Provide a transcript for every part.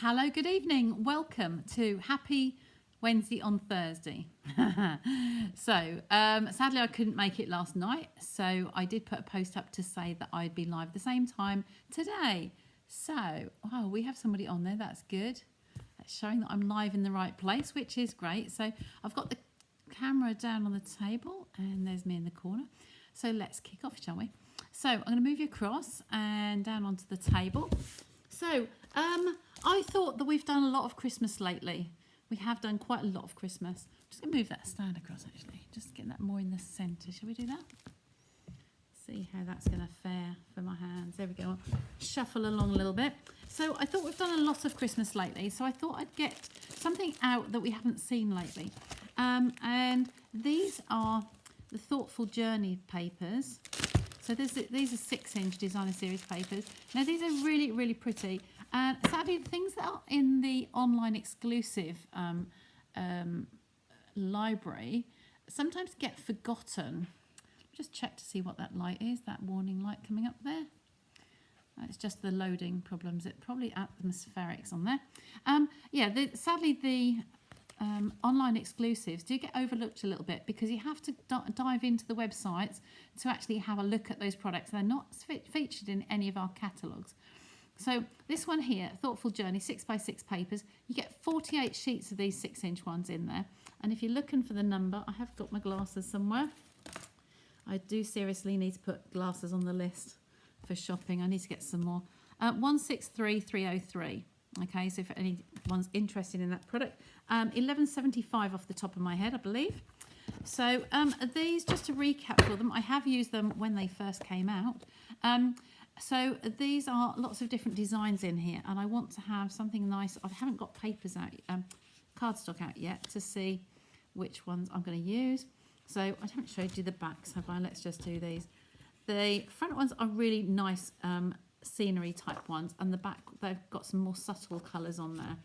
Hello, good evening. Welcome to Happy Wednesday on Thursday. Sadly, I couldn't make it last night, so I did put a post up to say that I'd be live the same time today. So, oh, we have somebody on there. That's good. That's showing that I'm live in the right place, which is great. So I've got the camera down on the table, and there's me in the corner. So let's kick off, shall we? So I'm going to move you across and down onto the table. So I thought that we've done a lot of Christmas lately. We have done quite a lot of Christmas. I'm just going to move that stand across, actually. Just get that more in the centre. Shall we do that? See how that's going to fare for my hands. There we go. Shuffle along a little bit. So I thought we've done a lot of Christmas lately. So I thought I'd get something out that we haven't seen lately. And these are the Thoughtful Journey papers. So these are 6-inch designer series papers. Now these are really, really pretty. And sadly, the things that are in the online exclusive library sometimes get forgotten. Just check to see what that light is, that warning light coming up there. It's just the loading problems. It's probably atmospherics on there. Sadly, the online exclusives do get overlooked a little bit because you have to dive into the websites to actually have a look at those products. They're not featured in any of our catalogues. So this one here, Thoughtful Journey, 6x6 papers, you get 48 sheets of these 6-inch ones in there. And if you're looking for the number, I have got my glasses somewhere. I do seriously need to put glasses on the list for shopping. I need to get some more. 163303. Okay, so if anyone's interested in that product, 11.75 off the top of my head, I believe. So these, just to recap for them, I have used them when they first came out. So these are lots of different designs in here, and I want to have something nice. I haven't got papers out, cardstock out yet to see which ones I'm going to use. So I haven't showed you the backs, have I? Let's just do these. The front ones are really nice scenery type ones, and the back, they've got some more subtle colours on there.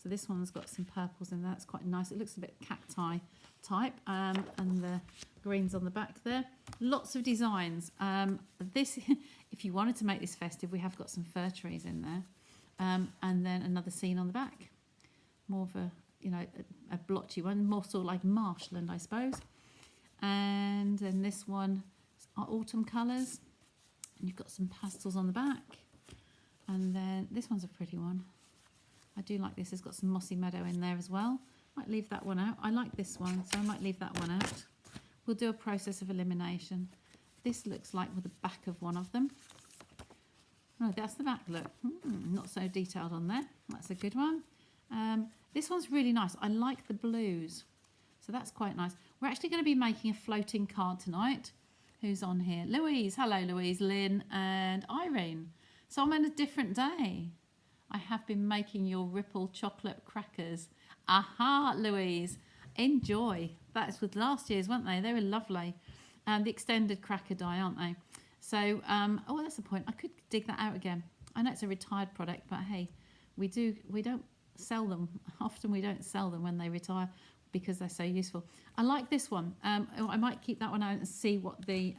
So this one's got some purples in there. It's quite nice. It looks a bit cacti type, and the greens on the back there. Lots of designs. This, if you wanted to make this festive, we have got some fir trees in there, and then another scene on the back. More of a blotchy one, more sort of like marshland, I suppose. And then this one are autumn colours. And you've got some pastels on the back. And then this one's a pretty one. I do like this. It's got some mossy meadow in there as well. Might leave that one out. I like this one, so I might leave that one out. We'll do a process of elimination. This looks like with the back of one of them. Oh, that's the back look. Not so detailed on there. That's a good one. This one's really nice. I like the blues. So that's quite nice. We're actually going to be making a floating card tonight. Who's on here? Louise. Hello, Louise, Lynn and Irene. So I'm on a different day. I have been making your Ripple chocolate crackers. Aha, Louise. Enjoy. That's with last year's, weren't they? They were lovely. The extended cracker die, aren't they? So, oh, that's the point. I could dig that out again. I know it's a retired product, but hey, we don't sell them. Often we don't sell them when they retire because they're so useful. I like this one. I might keep that one out and see what the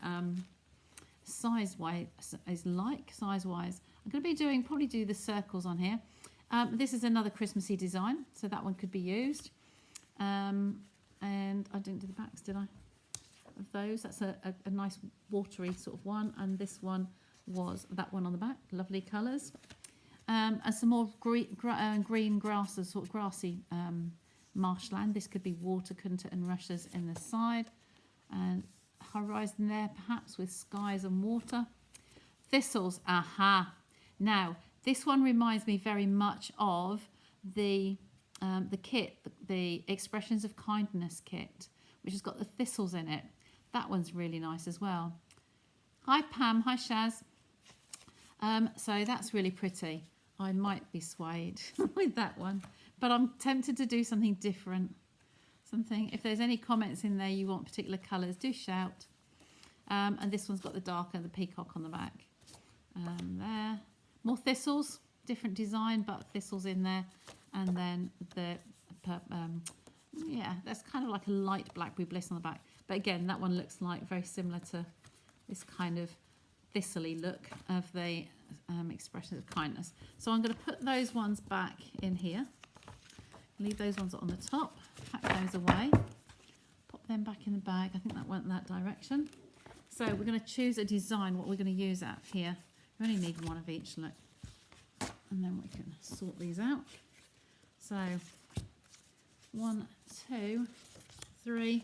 size-wise is like, size-wise. I'm going to be probably do the circles on here. This is another Christmassy design, so that one could be used. And I didn't do the backs, did I? Of those, that's a nice watery sort of one, and this one was that one on the back. Lovely colours. And some more green grasses, sort of grassy marshland. This could be water, couldn't it, and rushes in the side, and horizon there perhaps with skies and water. Thistles, aha. Now this one reminds me very much of the kit, the Expressions of Kindness kit, which has got the thistles in it. That one's really nice as well. Hi Pam, hi Shaz. So that's really pretty. I might be swayed with that one, but I'm tempted to do something different. If there's any comments in there you want particular colours, do shout. And this one's got the darker, the peacock on the back. There. More thistles, different design, but thistles in there. And then that's kind of like a light blackberry bliss on the back. But again, that one looks like very similar to this kind of thistly look of the expressions of kindness. So I'm going to put those ones back in here. Leave those ones on the top. Pack those away. Pop them back in the bag. I think that went in that direction. So we're going to choose a design, what we're going to use out here. We only need one of each, look. And then we can sort these out. So 1, 2, 3,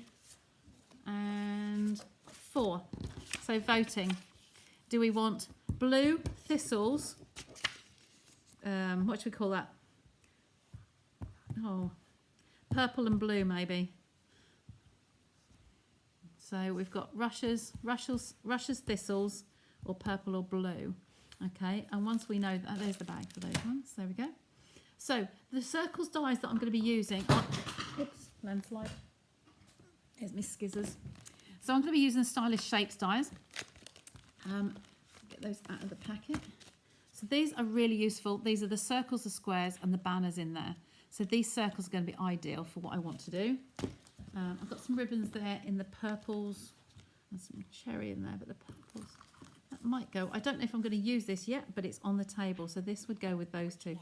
and 4. So voting. Do we want blue thistles? What should we call that? Oh, purple and blue maybe. So we've got rushes, thistles, or purple or blue. Okay, and once we know that, there's the bag for those ones. There we go. So the circles dies that I'm going to be using are, oops, landslide. Here's my skizzers. So I'm going to be using Stylish Shapes dies. Get those out of the packet. So these are really useful. These are the circles, the squares, and the banners in there. So these circles are going to be ideal for what I want to do. I've got some ribbons there in the purples and some cherry in there, but the purples, that might go. I don't know if I'm going to use this yet, but it's on the table. So this would go with those two.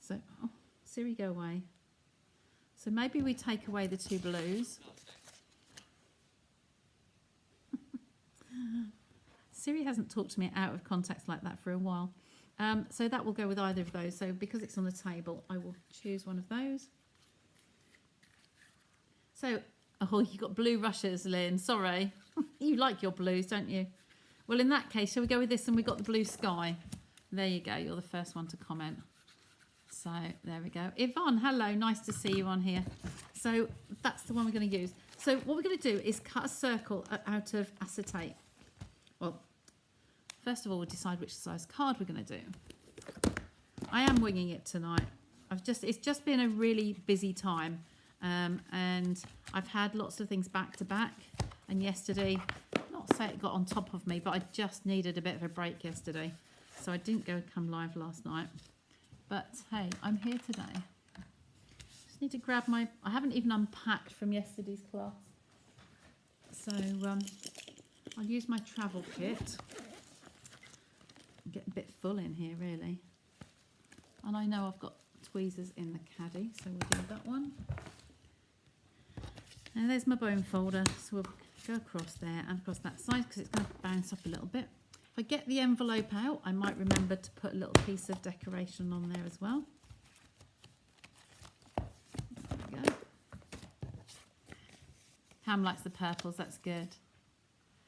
So, oh, Siri, go away. So maybe we take away the 2 blues. Siri hasn't talked to me out of context like that for a while. So that will go with either of those. So because it's on the table, I will choose one of those. So, oh, you got blue rushes, Lynn. Sorry. You like your blues, don't you? Well, in that case, shall we go with this? And we got the blue sky. There you go. You're the first one to comment. So there we go. Yvonne, hello. Nice to see you on here. So that's the one we're going to use. So what we're going to do is cut a circle out of acetate. Well, first of all, we'll decide which size card we're going to do. I am winging it tonight. It's just been a really busy time. And I've had lots of things back to back. And yesterday, not to say it got on top of me, but I just needed a bit of a break yesterday. So I didn't come live last night. But hey, I'm here today. Just need to grab I haven't even unpacked from yesterday's class. So I'll use my travel kit. Get a bit full in here, really. And I know I've got tweezers in the caddy, so we'll do that one. And there's my bone folder, so we'll go across there and across that side because it's going to bounce up a little bit. If I get the envelope out, I might remember to put a little piece of decoration on there as well. There we go. Ham likes the purples, that's good.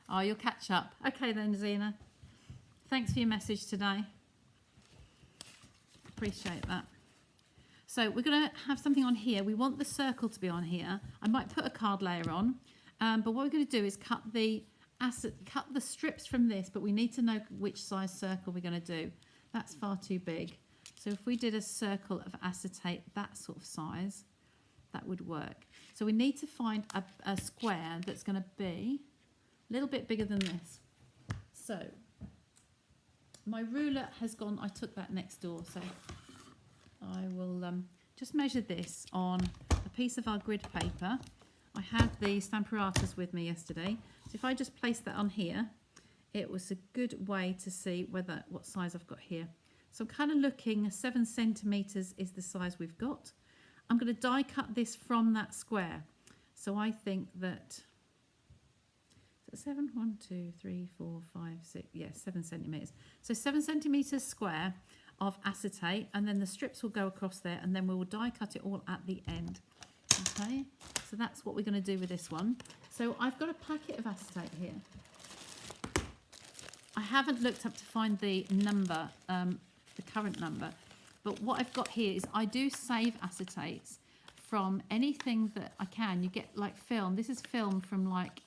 Oh, you'll catch up. Okay then, Zena. Thanks for your message today. Appreciate that. So we're going to have something on here. We want the circle to be on here. I might put a card layer on, but what we're going to do is cut the strips from this, but we need to know which size circle we're going to do. That's far too big. So if we did a circle of acetate, that sort of size, that would work. So we need to find a square that's going to be a little bit bigger than this. So my ruler has gone, I took that next door, so I will just measure this on a piece of our grid paper. I had the Stamparatus with me yesterday. So if I just place that on here, it was a good way to see what size I've got here. So I'm kind of looking, 7 centimetres is the size we've got. I'm going to die cut this from that square. So I think that, 7, 1, 2, 3, 4, 5, 6, yeah, 7 centimetres. So 7 centimetres square of acetate, and then the strips will go across there, and then we will die cut it all at the end. Okay, so that's what we're going to do with this one. So I've got a packet of acetate here. I haven't looked up to find the number, the current number, but what I've got here is I do save acetates from anything that I can. You get like film. This is film from like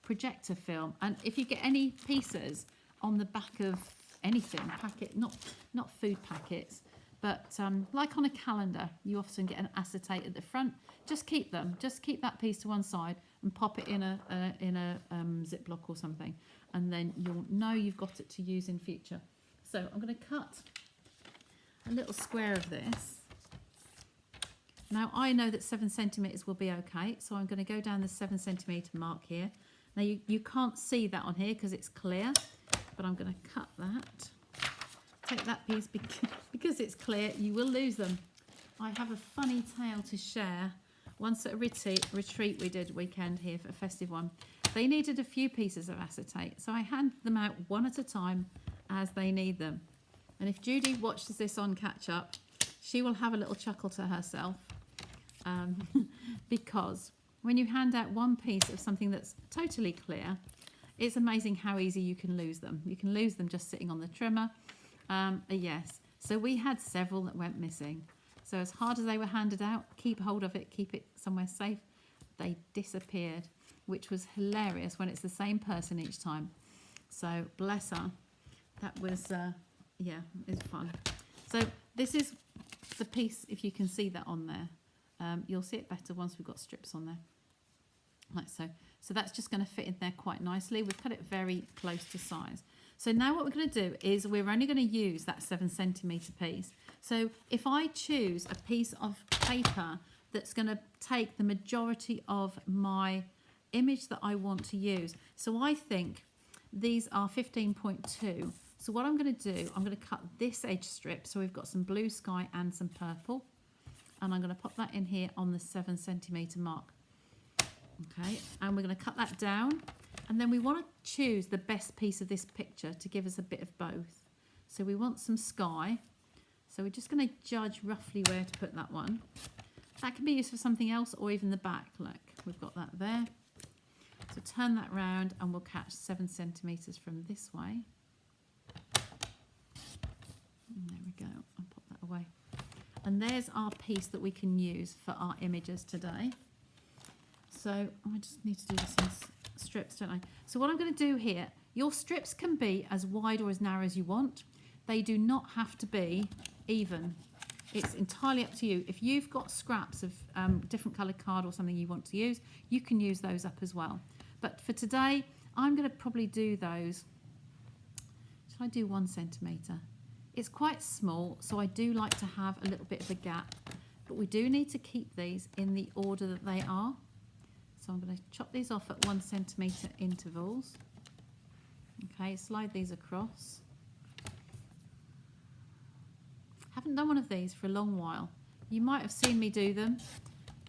projector film, and if you get any pieces on the back of anything, packet, not food packets, but like on a calendar, you often get an acetate at the front. Just keep them. Just keep that piece to one side and pop it in a Ziploc or something, and then you'll know you've got it to use in future. So I'm going to cut a little square of this. Now I know that 7 centimetres will be okay, so I'm going to go down the 7 centimetre mark here. Now you can't see that on here because it's clear, but I'm going to cut that take that piece because it's clear, you will lose them. I have a funny tale to share. Once at a retreat we did weekend here for a festive one, they needed a few pieces of acetate, so I handed them out one at a time as they need them. And if Judy watches this on catch up, she will have a little chuckle to herself, because when you hand out one piece of something that's totally clear, it's amazing how easy you can lose them. You can lose them just sitting on the trimmer. Yes, so we had several that went missing. So as hard as they were handed out, keep hold of it, keep it somewhere safe, they disappeared, which was hilarious when it's the same person each time. So bless her. That was, yeah, it's fun. So this is the piece, if you can see that on there. You'll see it better once we've got strips on there, like so. So that's just going to fit in there quite nicely. We've cut it very close to size. So now what we're going to do is we're only going to use that 7 centimetre piece. So if I choose a piece of paper that's going to take the majority of my image that I want to use. So I think these are 15.2. So what I'm going to do, I'm going to cut this edge strip. So we've got some blue sky and some purple. And I'm going to pop that in here on the 7 centimetre mark. Okay, and we're going to cut that down. And then we want to choose the best piece of this picture to give us a bit of both. So we want some sky. So we're just going to judge roughly where to put that one. That can be used for something else or even the back. Look, we've got that there. So turn that round and we'll catch 7 centimetres from this way. And there we go. I'll pop that away. And there's our piece that we can use for our images today. So I just need to do this in strips, don't I? So what I'm going to do here, your strips can be as wide or as narrow as you want. They do not have to be even. It's entirely up to you. If you've got scraps of different coloured card or something you want to use, you can use those up as well. But for today, I'm going to probably do those. Shall I do 1 centimetre? It's quite small, so I do like to have a little bit of a gap. But we do need to keep these in the order that they are. So I'm going to chop these off at 1 centimetre intervals. Okay, slide these across. Haven't done one of these for a long while. You might have seen me do them.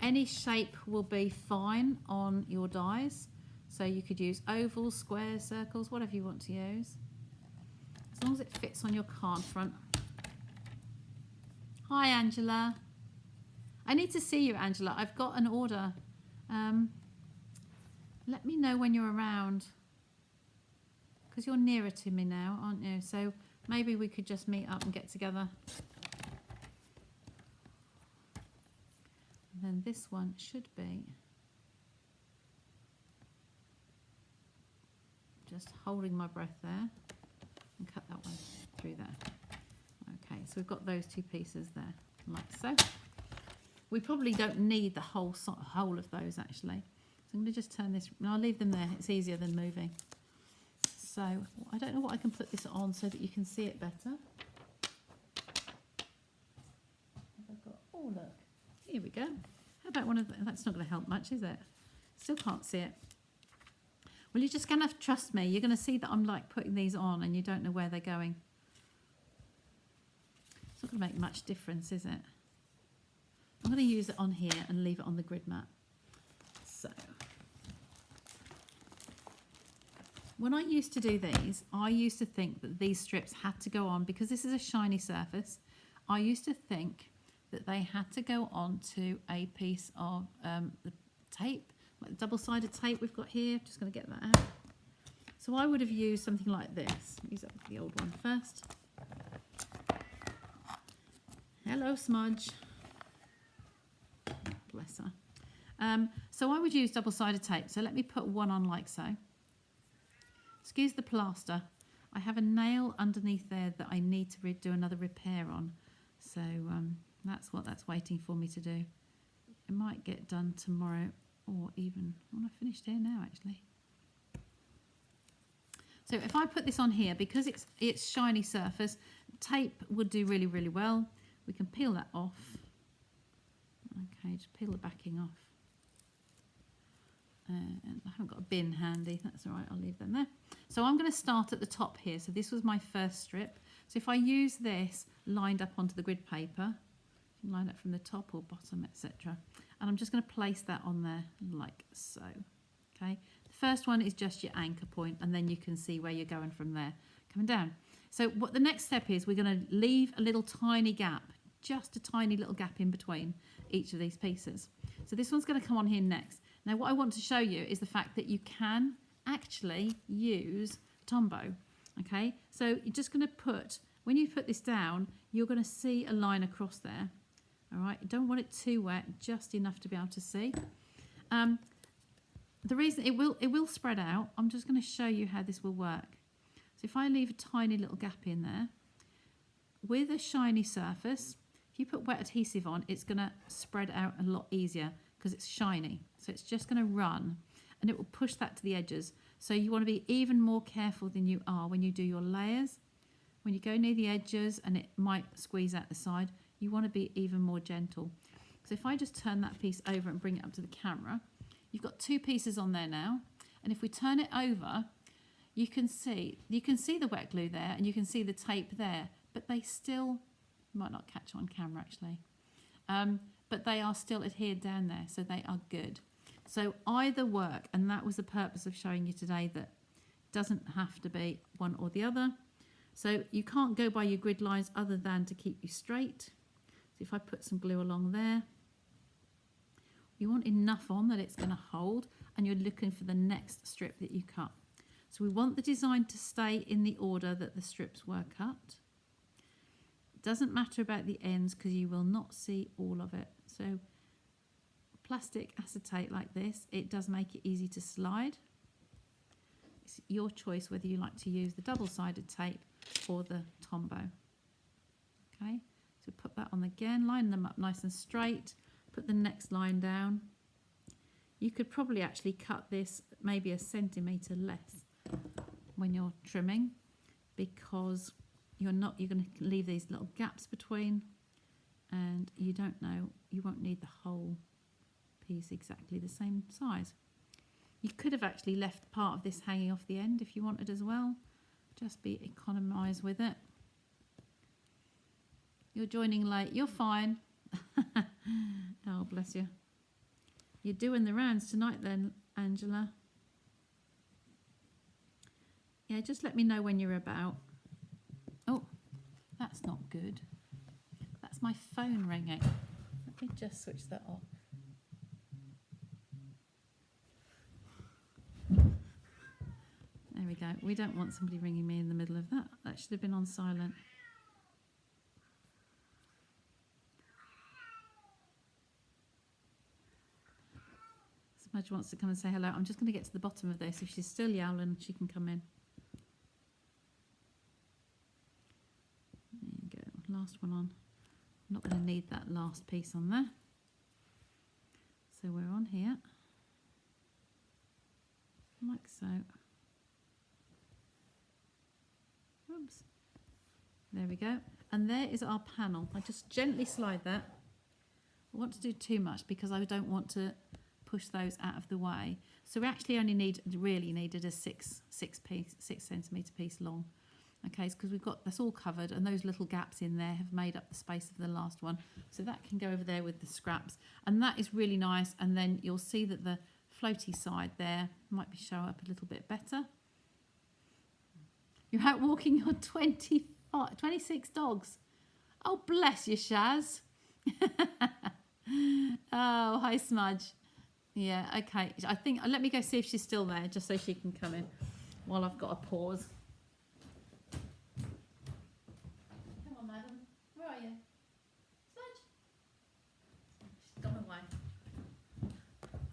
Any shape will be fine on your dies. So you could use ovals, squares, circles, whatever you want to use. As long as it fits on your card front. Hi, Angela. I need to see you, Angela. I've got an order. Let me know when you're around, because you're nearer to me now, aren't you? So maybe we could just meet up and get together. And then this one should be just holding my breath there and cut that one through there. Okay, so we've got those two pieces there, like so. We probably don't need the whole of those actually. So I'm going to just turn this, and I'll leave them there. It's easier than moving. So I don't know what I can put this on so that you can see it better. Oh look, here we go. How about one of them? That's not going to help much, is it? Still can't see it. Well, you're just going to have to trust me. You're going to see that I'm like putting these on and you don't know where they're going. It's not going to make much difference, is it? I'm going to use it on here and leave it on the grid mat. So, when I used to do these, I used to think that these strips had to go on, because this is a shiny surface, I used to think that they had to go on to a piece of the tape, like the double-sided tape we've got here. Just going to get that out. So I would have used something like this. Use up the old one first. Hello, Smudge. Bless her. So I would use double-sided tape. So let me put one on like so. Excuse the plaster. I have a nail underneath there that I need to do another repair on. So that's what that's waiting for me to do. It might get done tomorrow, or even when I finished here now actually. So if I put this on here, because it's shiny surface, tape would do really, really well. We can peel that off. Okay, just peel the backing off. And I haven't got a bin handy, that's all right, I'll leave them there. So I'm going to start at the top here. So this was my first strip. So if I use this lined up onto the grid paper, line it from the top or bottom, etc. And I'm just going to place that on there like so. Okay, the first one is just your anchor point, and then you can see where you're going from there, coming down. So what the next step is, we're going to leave a little tiny gap, just a tiny little gap in between each of these pieces. So this one's going to come on here next. Now what I want to show you is the fact that you can actually use Tombow. Okay, so you're just going to put, when you put this down, you're going to see a line across there. All right, you don't want it too wet, just enough to be able to see. The reason it will spread out, I'm just going to show you how this will work. So if I leave a tiny little gap in there, with a shiny surface, if you put wet adhesive on, it's going to spread out a lot easier because it's shiny. So it's just going to run and it will push that to the edges. So you want to be even more careful than you are when you do your layers. When you go near the edges and it might squeeze out the side, you want to be even more gentle. So if I just turn that piece over and bring it up to the camera, you've got two pieces on there now. And if we turn it over, you can see the wet glue there and you can see the tape there, but they still, might not catch on camera actually, but they are still adhered down there, so they are good. So either work, and that was the purpose of showing you today, that doesn't have to be one or the other. So you can't go by your grid lines other than to keep you straight. So if I put some glue along there, you want enough on that it's going to hold, and you're looking for the next strip that you cut. So we want the design to stay in the order that the strips were cut. It doesn't matter about the ends because you will not see all of it. So plastic acetate like this, it does make it easy to slide. It's your choice whether you like to use the double-sided tape or the Tombow. Okay, so put that on again, line them up nice and straight, put the next line down. You could probably actually cut this maybe a centimetre less when you're trimming, because you're going to leave these little gaps between, and you don't know, you won't need the whole piece exactly the same size. You could have actually left part of this hanging off the end if you wanted as well. Just be economise with it. You're joining late, you're fine. Oh, bless you. You're doing the rounds tonight then, Angela. Yeah, just let me know when you're about. Oh, that's not good. That's my phone ringing. Let me just switch that off. There we go. We don't want somebody ringing me in the middle of that. That should have been on silent. Smudge wants to come and say hello. I'm just going to get to the bottom of this. If she's still yowling, she can come in. There you go. Last one on. I'm not going to need that last piece on there. So we're on here. Like so. Oops. There we go. And there is our panel. I just gently slide that. I want to do too much because I don't want to push those out of the way. So we actually only really needed a 6 centimetre piece long. Okay, because we've got that's all covered, and those little gaps in there have made up the space of the last one. So that can go over there with the scraps, and that is really nice. And then you'll see that the floaty side there might be show up a little bit better. You're out walking your 26 dogs. Oh, bless you, Shaz. Oh, hi, Smudge. Yeah, okay. I think, let me go see if she's still there, just so she can come in while I've got a pause. Come on, madam. Where are you? Smudge? She's gone away.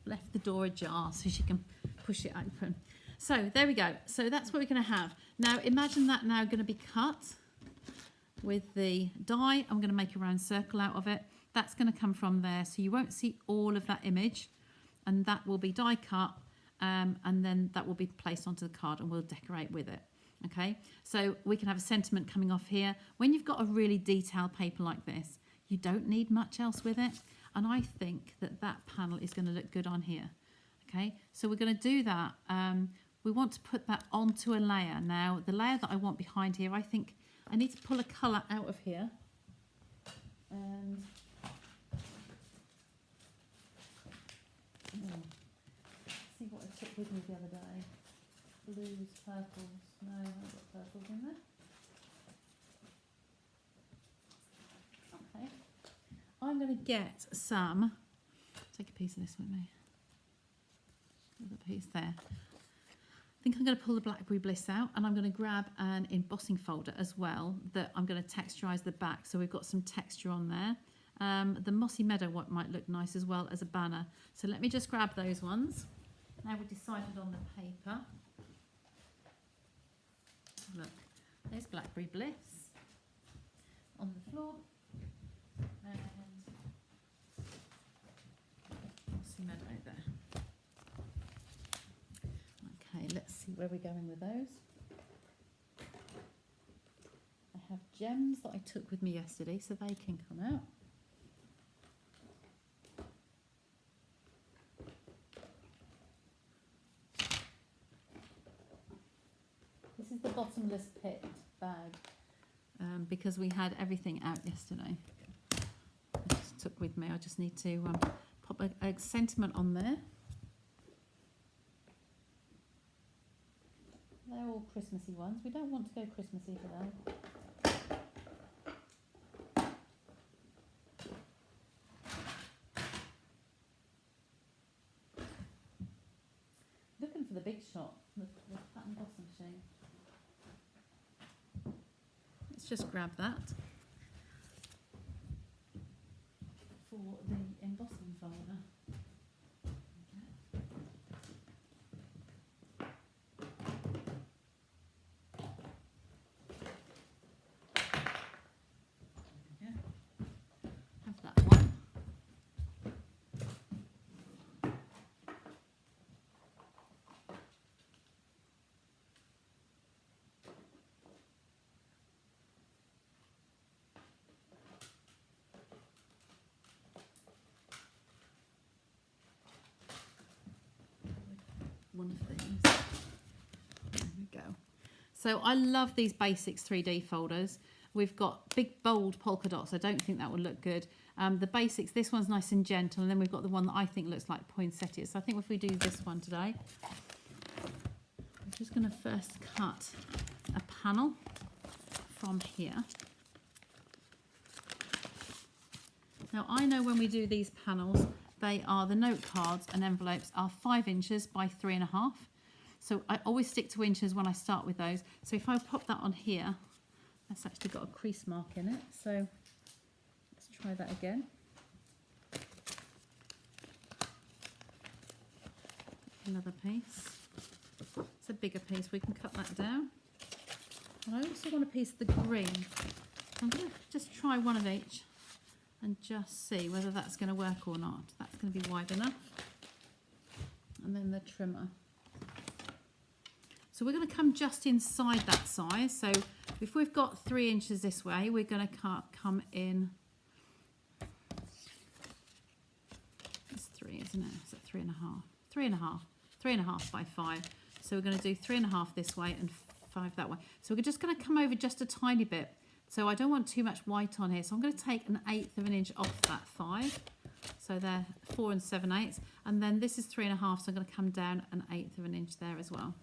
Left the door ajar so she can push it open. So there we go. So that's what we're going to have. Now imagine that now going to be cut with the die. I'm going to make a round circle out of it. That's going to come from there. So you won't see all of that image, and that will be die cut, and then that will be placed onto the card and we'll decorate with it. Okay, so we can have a sentiment coming off here. When you've got a really detailed paper like this, you don't need much else with it. And I think that that panel is going to look good on here. Okay, so we're going to do that. We want to put that onto a layer. Now, the layer that I want behind here, I think I need to pull a colour out of here. And see what I took with me the other day. Blues, purples. No, I haven't got purples in there. Okay. I'm going to get some. Take a piece of this with me. There's a piece there. I think I'm going to pull the Blackberry Bliss out, and I'm going to grab an embossing folder as well that I'm going to texturise the back, so we've got some texture on there. The Mossy Meadow one might look nice as well as a banner. So let me just grab those ones. Now we've decided on the paper. Look, there's Blackberry Bliss on the floor. And Mossy Meadow there. Okay, let's see where we're going with those. I have gems that I took with me yesterday, so they can come out. This is the bottomless pit bag, because we had everything out yesterday. I just took with me. I just need to pop a sentiment on there. They're all Christmassy ones. We don't want to go Christmassy today. Looking for the big shot, the pattern embossing machine. Let's just grab that for the embossing folder. One of these. There we go. So I love these basics 3D folders. We've got big bold polka dots. I don't think that would look good. The basics, this one's nice and gentle, and then we've got the one that I think looks like poinsettias. So I think if we do this one today, I'm just going to first cut a panel from here. Now I know when we do these panels, they are, the note cards and envelopes are 5 inches by 3.5. So I always stick to inches when I start with those. So if I pop that on here, that's actually got a crease mark in it. So let's try that again. Another piece. It's a bigger piece. We can cut that down. And I also want a piece of the green. I'm going to just try one of each and just see whether that's going to work or not. That's going to be wide enough. And then the trimmer. So we're going to come just inside that size. So if we've got 3 inches this way, we're going to come in. It's 3, isn't it? Is it 3.5? 3.5. 3.5 by 5. So we're going to do 3.5 this way and 5 that way. So we're just going to come over just a tiny bit. So I don't want too much white on here. So I'm going to take 1/8 of an inch off that 5. So they're 4 7/8. And then this is 3.5. So I'm going to come down 1/8 of an inch there as well.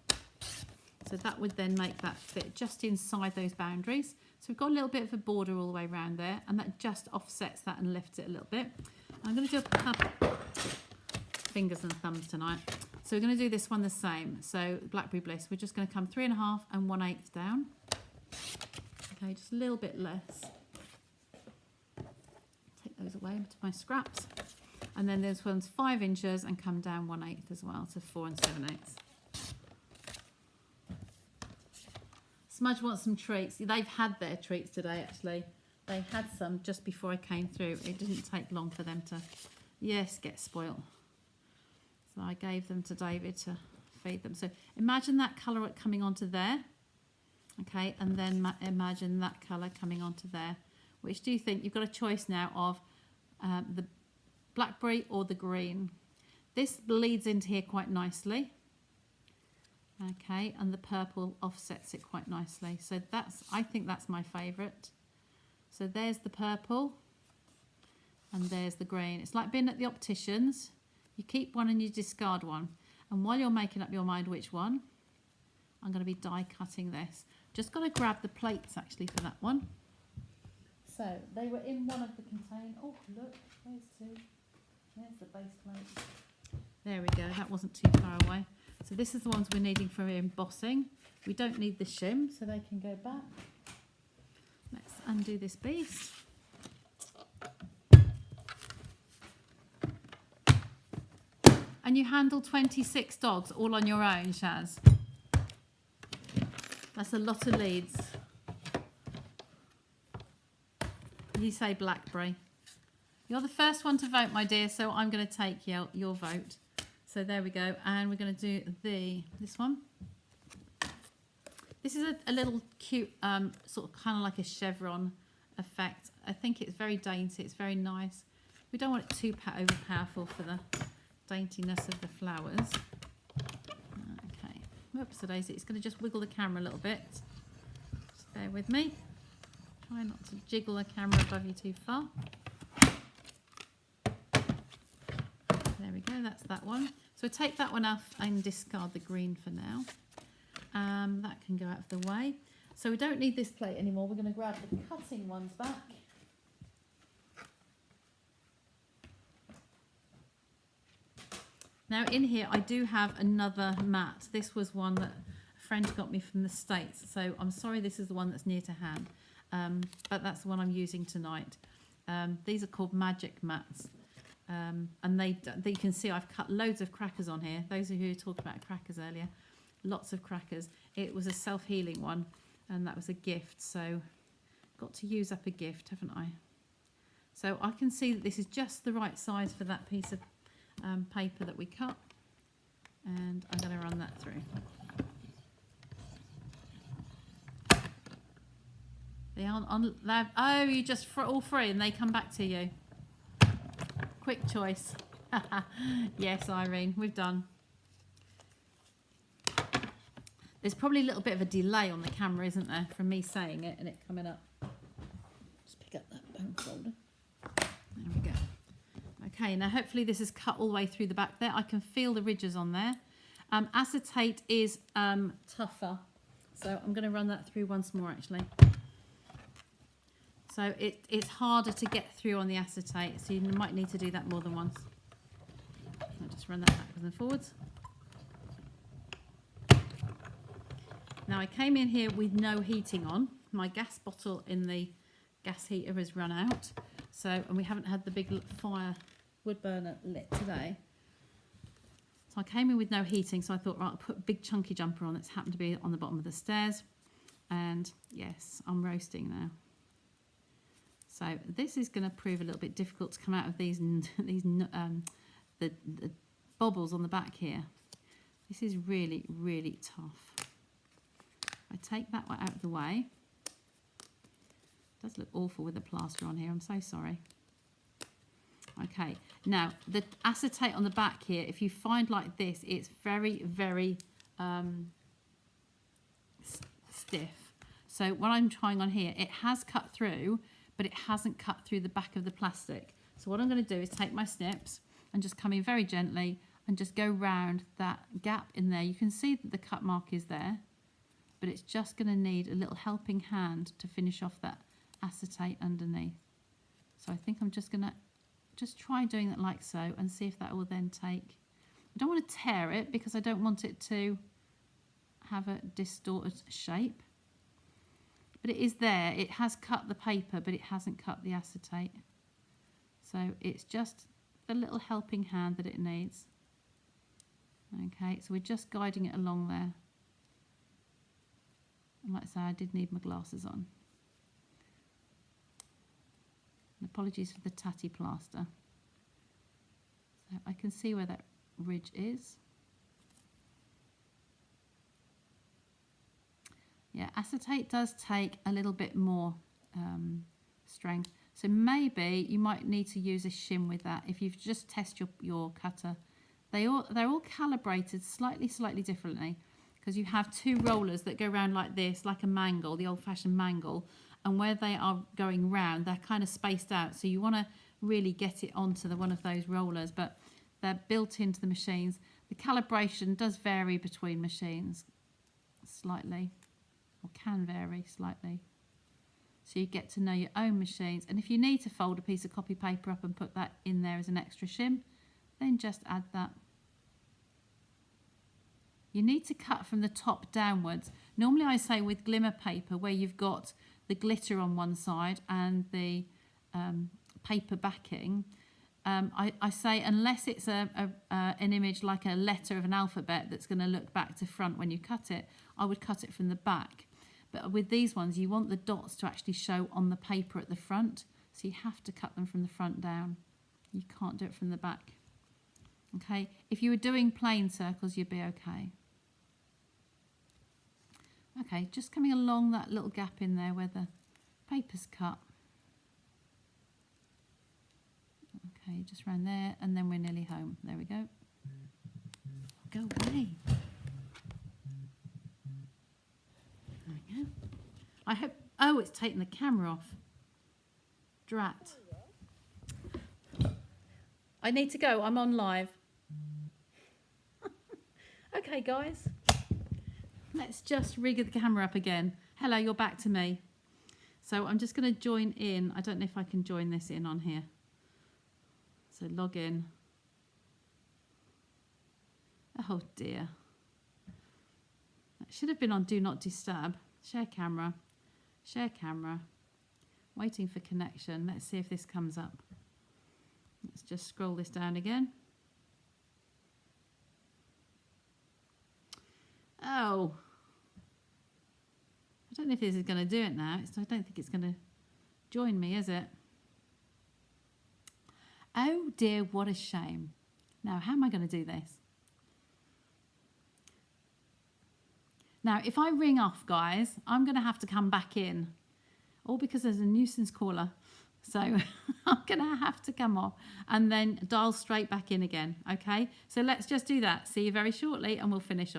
So that would then make that fit just inside those boundaries. So we've got a little bit of a border all the way around there, and that just offsets that and lifts it a little bit. I'm going to do a couple fingers and thumbs tonight. So we're going to do this one the same. So Blackberry Bliss, we're just going to come 3.5 and 1/8 down. Okay, just a little bit less. Take those away into my scraps. And then this one's 5 inches and come down 1/8 as well, so 4 7/8. Smudge wants some treats. They've had their treats today, actually. They had some just before I came through. It didn't take long for them to, yes, get spoiled. So I gave them to David to feed them. So imagine that colour coming onto there. Okay, and then imagine that colour coming onto there. Which do you think? You've got a choice now of the blackberry or the green. This bleeds into here quite nicely. Okay, and the purple offsets it quite nicely. So I think that's my favourite. So there's the purple and there's the green. It's like being at the opticians. You keep one and you discard one. And while you're making up your mind which one, I'm going to be die cutting this. Just got to grab the plates actually for that one. So they were in one of the containers. Oh, look, there's two. There's the base plate. There we go, that wasn't too far away. So this is the ones we're needing for embossing. We don't need the shim, so they can go back. Let's undo this piece. And you handle 26 dogs all on your own, Shaz. That's a lot of leads. You say blackberry. You're the first one to vote, my dear, so I'm going to take your vote. So there we go, and we're going to do this one. This is a little cute, sort of kind of like a chevron effect. I think it's very dainty, it's very nice. We don't want it too overpowerful for the daintiness of the flowers. Okay, whoops, daisy, it's going to just wiggle the camera a little bit. Just bear with me. Try not to jiggle the camera above you too far. There we go, that's that one. So we'll take that one off and discard the green for now. That can go out of the way. So we don't need this plate anymore. We're going to grab the cutting ones back. Now in here I do have another mat. This was one that a friend got me from the States. So I'm sorry this is the one that's near to hand. But that's the one I'm using tonight. These are called magic mats. And you can see I've cut loads of crackers on here. Those of you who talked about crackers earlier, lots of crackers. It was a self-healing one, and that was a gift. So got to use up a gift, haven't I? So I can see that this is just the right size for that piece of paper that we cut, and I'm going to run that through. They aren't on. Oh, you just for all free, and they come back to you. Quick choice. Yes, Irene, we've done. There's probably a little bit of a delay on the camera, isn't there, from me saying it and it coming up. Just pick up that bone folder. There we go. Okay, now hopefully this is cut all the way through the back there. I can feel the ridges on there. Acetate is tougher, so I'm going to run that through once more actually. So it's harder to get through on the acetate, so you might need to do that more than once. I'll just run that backwards and forwards. Now I came in here with no heating on. My gas bottle in the gas heater has run out. And we haven't had the big fire wood burner lit today. So I came in with no heating, so I thought, right, I'll put a big chunky jumper on that's happened to be on the bottom of the stairs. And yes, I'm roasting now. So this is going to prove a little bit difficult to come out of the bobbles on the back here. This is really, really tough. I take that one out of the way. It does look awful with the plaster on here. I'm so sorry. Okay, now the acetate on the back here, if you find like this, it's very, very stiff. So what I'm trying on here, it has cut through, but it hasn't cut through the back of the plastic. So what I'm going to do is take my snips and just come in very gently and just go round that gap in there. You can see that the cut mark is there, but it's just going to need a little helping hand to finish off that acetate underneath. So I think I'm just going to try doing that like so and see if that will then take. I don't want to tear it because I don't want it to have a distorted shape. But it is there. It has cut the paper, but it hasn't cut the acetate. So it's just the little helping hand that it needs. Okay, so we're just guiding it along there. And like I say, I did need my glasses on. And apologies for the tatty plaster. So I can see where that ridge is. Yeah, acetate does take a little bit more strength. So maybe you might need to use a shim with that if you've just tested your cutter. They're all calibrated slightly differently, because you have two rollers that go around like this, like a mangle, the old-fashioned mangle, and where they are going round, they're kind of spaced out. So you want to really get it onto one of those rollers, but they're built into the machines. The calibration does vary between machines slightly, or can vary slightly. So you get to know your own machines. And if you need to fold a piece of copy paper up and put that in there as an extra shim, then just add that. You need to cut from the top downwards. Normally I say with glimmer paper, where you've got the glitter on one side and the paper backing, I say unless it's an image like a letter of an alphabet that's going to look back to front when you cut it, I would cut it from the back. But with these ones, you want the dots to actually show on the paper at the front, so you have to cut them from the front down. You can't do it from the back. Okay, if you were doing plain circles, you'd be okay. Okay, just coming along that little gap in there where the paper's cut. Okay, just round there, and then we're nearly home. There we go. Go away. There we go. I hope... Oh, it's taken the camera off. Drat. I need to go. I'm on live. Okay, guys. Let's just rig the camera up again. Hello, you're back to me. So I'm just going to join in. I don't know if I can join this in on here. So log in. Oh dear. That should have been on Do Not Disturb. Share camera. Share camera. Waiting for connection. Let's see if this comes up. Let's just scroll this down again. Oh. I don't know if this is going to do it now. I don't think it's going to join me, is it? Oh dear, what a shame. Now, how am I going to do this? Now, if I ring off, guys, I'm going to have to come back in. All because there's a nuisance caller. So I'm going to have to come off and then dial straight back in again. Okay, so let's just do that. See you very shortly and we'll finish off.